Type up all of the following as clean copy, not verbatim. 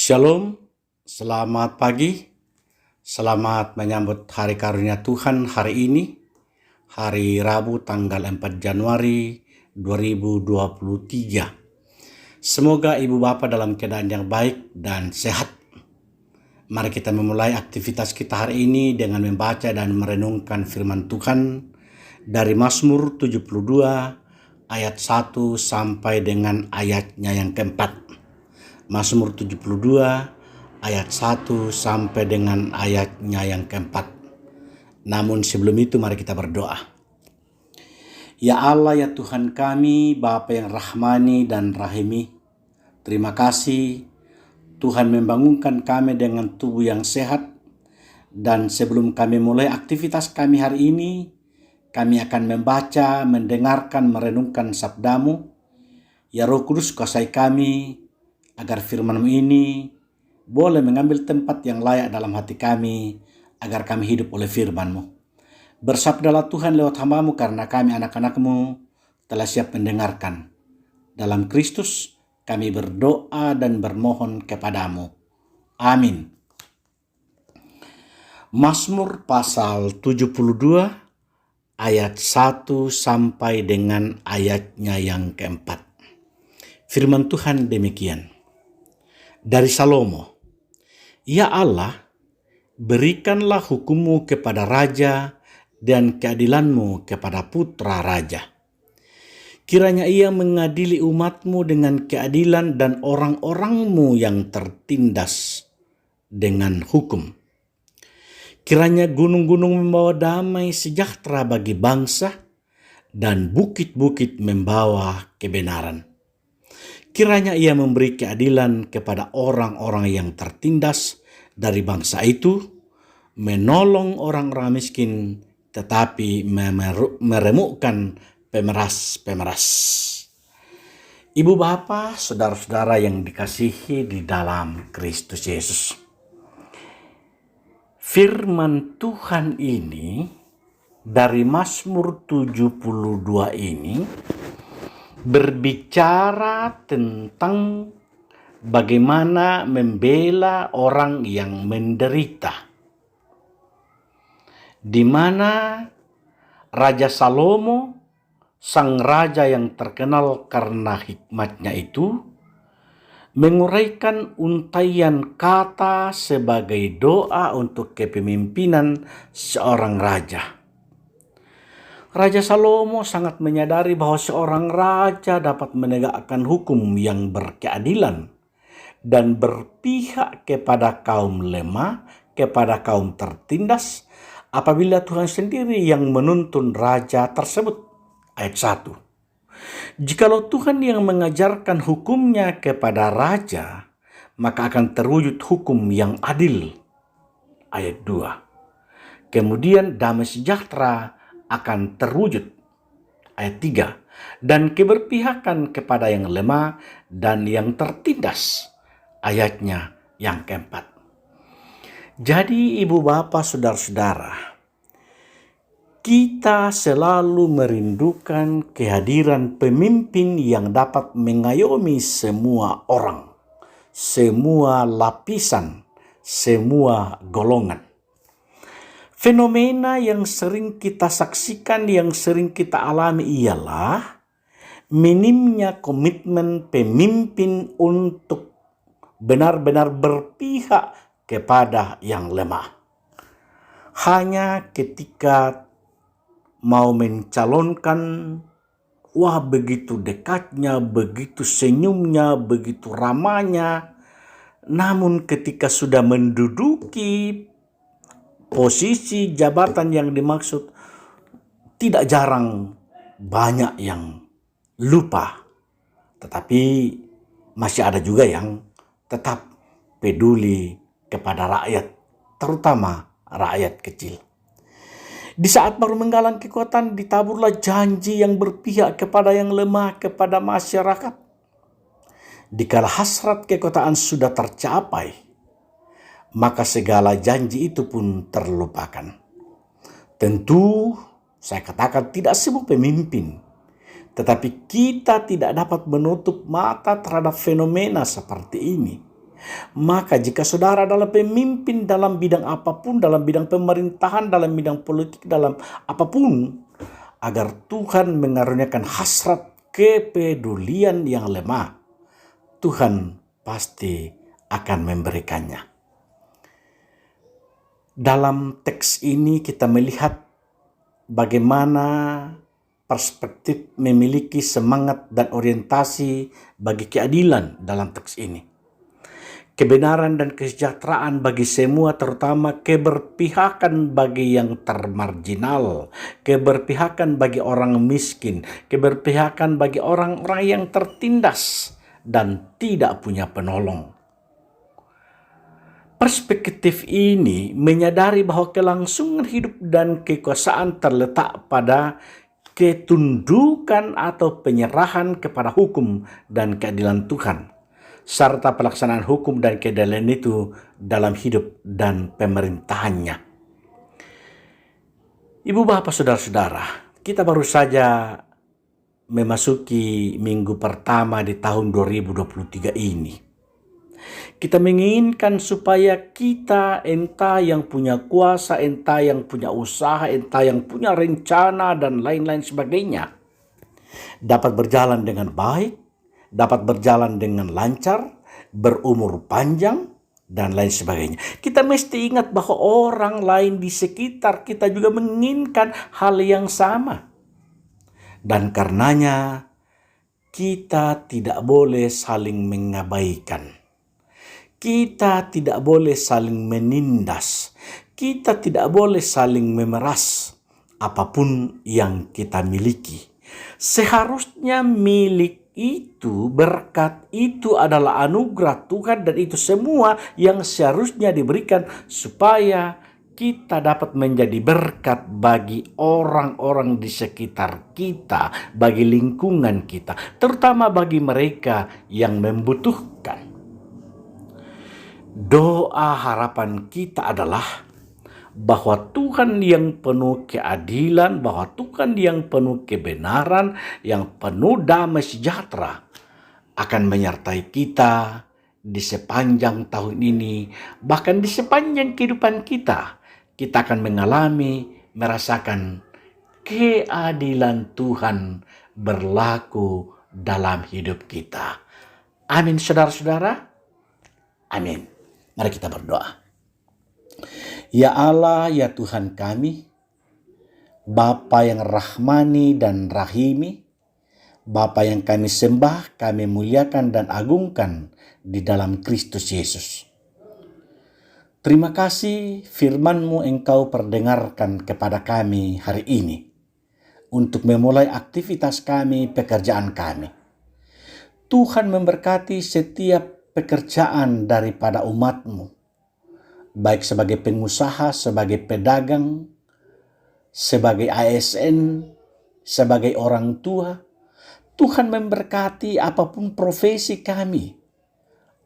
Shalom, selamat pagi, selamat menyambut hari karunia Tuhan hari ini, hari Rabu tanggal 4 Januari 2023. Semoga Ibu Bapa dalam keadaan yang baik dan sehat. Mari kita memulai aktivitas kita hari ini dengan membaca dan merenungkan firman Tuhan dari Mazmur 72 ayat 1 sampai dengan ayatnya yang keempat. Mazmur 72 ayat 1 sampai dengan ayatnya yang keempat. Namun sebelum itu mari kita berdoa. Ya Allah, ya Tuhan kami, Bapa yang rahmani dan rahimi, terima kasih Tuhan membangunkan kami dengan tubuh yang sehat. Dan sebelum kami mulai aktivitas kami hari ini, kami akan membaca, mendengarkan, merenungkan sabda-Mu. Ya Roh Kudus, kuasai kami agar firman-Mu ini boleh mengambil tempat yang layak dalam hati kami, agar kami hidup oleh firman-Mu. Bersabdalah Tuhan lewat hamba-Mu, karena kami anak-anak-Mu telah siap mendengarkan. Dalam Kristus kami berdoa dan bermohon kepadamu. Amin. Mazmur pasal 72 ayat 1 sampai dengan ayatnya yang keempat. Firman Tuhan demikian. Dari Salomo, ya Allah, berikanlah hukum-Mu kepada raja dan keadilan-Mu kepada putra raja. Kiranya ia mengadili umat-Mu dengan keadilan dan orang-orang-Mu yang tertindas dengan hukum. Kiranya gunung-gunung membawa damai sejahtera bagi bangsa dan bukit-bukit membawa kebenaran. Kiranya ia memberi keadilan kepada orang-orang yang tertindas dari bangsa itu, menolong orang-orang miskin, tetapi meremukkan pemeras-pemeras. Ibu bapa, saudara-saudara yang dikasihi di dalam Kristus Yesus. Firman Tuhan ini dari Mazmur 72 ini berbicara tentang bagaimana membela orang yang menderita. Di mana Raja Salomo, sang raja yang terkenal karena hikmatnya itu, menguraikan untaian kata sebagai doa untuk kepemimpinan seorang raja. Raja Salomo sangat menyadari bahwa seorang raja dapat menegakkan hukum yang berkeadilan dan berpihak kepada kaum lemah, kepada kaum tertindas, apabila Tuhan sendiri yang menuntun raja tersebut. Ayat 1. Jikalau Tuhan yang mengajarkan hukumnya kepada raja, maka akan terwujud hukum yang adil. Ayat 2. Kemudian damai sejahtera akan terwujud. Ayat 3. Dan keberpihakan kepada yang lemah dan yang tertindas. Ayatnya yang keempat. Jadi ibu bapa saudara-saudara, kita selalu merindukan kehadiran pemimpin yang dapat mengayomi semua orang, semua lapisan, semua golongan. Fenomena yang sering kita saksikan, yang sering kita alami ialah minimnya komitmen pemimpin untuk benar-benar berpihak kepada yang lemah. Hanya ketika mau mencalonkan, wah begitu dekatnya, begitu senyumnya, begitu ramahnya. Namun ketika sudah menduduki posisi jabatan yang dimaksud, tidak jarang banyak yang lupa. Tetapi masih ada juga yang tetap peduli kepada rakyat, terutama rakyat kecil. Di saat baru menggalang kekuatan, ditaburlah janji yang berpihak kepada yang lemah, kepada masyarakat. Dikala hasrat kekuasaan sudah tercapai, maka segala janji itu pun terlupakan. Tentu, saya katakan tidak semua pemimpin, tetapi kita tidak dapat menutup mata terhadap fenomena seperti ini. Maka jika saudara adalah pemimpin dalam bidang apapun, dalam bidang pemerintahan, dalam bidang politik, dalam apapun, agar Tuhan mengaruniakan hasrat kepedulian yang lemah, Tuhan pasti akan memberikannya. Dalam teks ini kita melihat bagaimana perspektif memiliki semangat dan orientasi bagi keadilan dalam teks ini. Kebenaran dan kesejahteraan bagi semua, terutama keberpihakan bagi yang termarginal, keberpihakan bagi orang miskin, keberpihakan bagi orang-orang yang tertindas dan tidak punya penolong. Perspektif ini menyadari bahwa kelangsungan hidup dan kekuasaan terletak pada ketundukan atau penyerahan kepada hukum dan keadilan Tuhan, serta pelaksanaan hukum dan keadilan itu dalam hidup dan pemerintahannya. Ibu bapak saudara-saudara, kita baru saja memasuki minggu pertama di tahun 2023 ini. Kita menginginkan supaya kita, entah yang punya kuasa, entah yang punya usaha, entah yang punya rencana dan lain-lain sebagainya, dapat berjalan dengan baik, dapat berjalan dengan lancar, berumur panjang, dan lain sebagainya. Kita mesti ingat bahwa orang lain di sekitar kita juga menginginkan hal yang sama. Dan karenanya kita tidak boleh saling mengabaikan. Kita tidak boleh saling menindas. Kita tidak boleh saling memeras apapun yang kita miliki. Seharusnya milik itu, berkat itu adalah anugerah Tuhan, dan itu semua yang seharusnya diberikan supaya kita dapat menjadi berkat bagi orang-orang di sekitar kita, bagi lingkungan kita, terutama bagi mereka yang membutuhkan. Doa harapan kita adalah bahwa Tuhan yang penuh keadilan, bahwa Tuhan yang penuh kebenaran, yang penuh damai sejahtera akan menyertai kita di sepanjang tahun ini, bahkan di sepanjang kehidupan kita. Kita akan merasakan keadilan Tuhan berlaku dalam hidup kita. Amin, saudara-saudara. Amin. Mari kita berdoa. Ya Allah, ya Tuhan kami, Bapa yang rahmani dan rahimi, Bapa yang kami sembah, kami muliakan dan agungkan di dalam Kristus Yesus. Terima kasih firman-Mu Engkau perdengarkan kepada kami hari ini untuk memulai aktivitas kami, pekerjaan kami. Tuhan memberkati setiap pekerjaan daripada umat-Mu, baik sebagai pengusaha, sebagai pedagang, sebagai ASN, sebagai orang tua. Tuhan memberkati apapun profesi kami,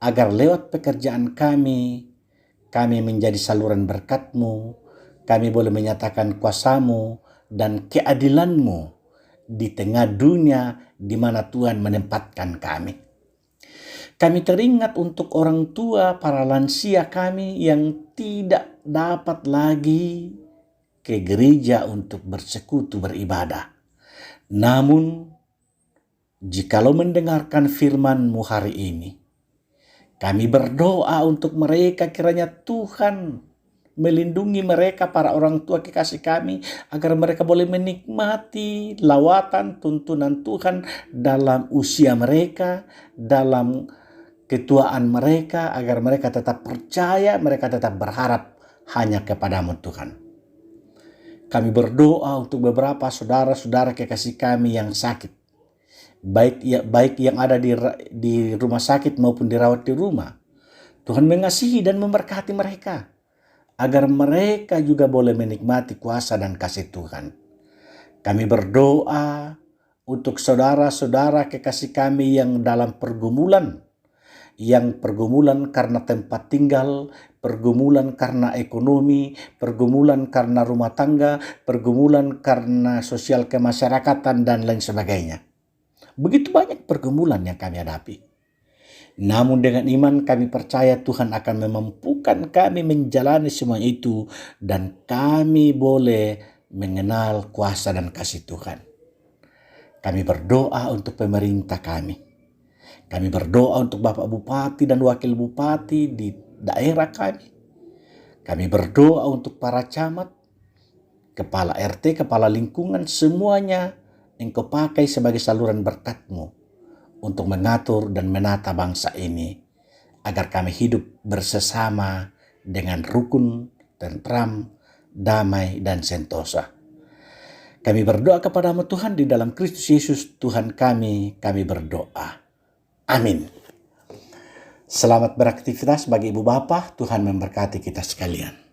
agar lewat pekerjaan kami menjadi saluran berkat-Mu, kami boleh menyatakan kuasa-Mu dan keadilan-Mu di tengah dunia di mana Tuhan menempatkan kami. Kami teringat untuk orang tua, para lansia kami yang tidak dapat lagi ke gereja untuk bersekutu beribadah. Namun, jikalau mendengarkan firman-Mu hari ini, kami berdoa untuk mereka, kiranya Tuhan melindungi mereka, para orang tua kekasih kami, agar mereka boleh menikmati lawatan tuntunan Tuhan dalam usia mereka, dalam ketuaan mereka, agar mereka tetap percaya, mereka tetap berharap hanya kepada-Mu Tuhan. Kami berdoa untuk beberapa saudara-saudara kekasih kami yang sakit, baik yang ada di rumah sakit maupun dirawat di rumah. Tuhan mengasihi dan memberkati mereka, agar mereka juga boleh menikmati kuasa dan kasih Tuhan. Kami berdoa untuk saudara-saudara kekasih kami yang dalam pergumulan, karena tempat tinggal, pergumulan karena ekonomi, pergumulan karena rumah tangga, pergumulan karena sosial kemasyarakatan, dan lain sebagainya. Begitu banyak pergumulan yang kami hadapi. Namun dengan iman kami percaya Tuhan akan memampukan kami menjalani semua itu dan kami boleh mengenal kuasa dan kasih Tuhan. Kami berdoa untuk pemerintah kami. Kami berdoa untuk Bapak Bupati dan Wakil Bupati di daerah kami. Kami berdoa untuk para camat, kepala RT, kepala lingkungan, semuanya Engkau pakai sebagai saluran berkat-Mu untuk mengatur dan menata bangsa ini, agar kami hidup bersama dengan rukun, tentram, damai, dan sentosa. Kami berdoa kepada-Mu Tuhan di dalam Kristus Yesus Tuhan kami berdoa. Amin. Selamat beraktivitas bagi Ibu Bapa, Tuhan memberkati kita sekalian.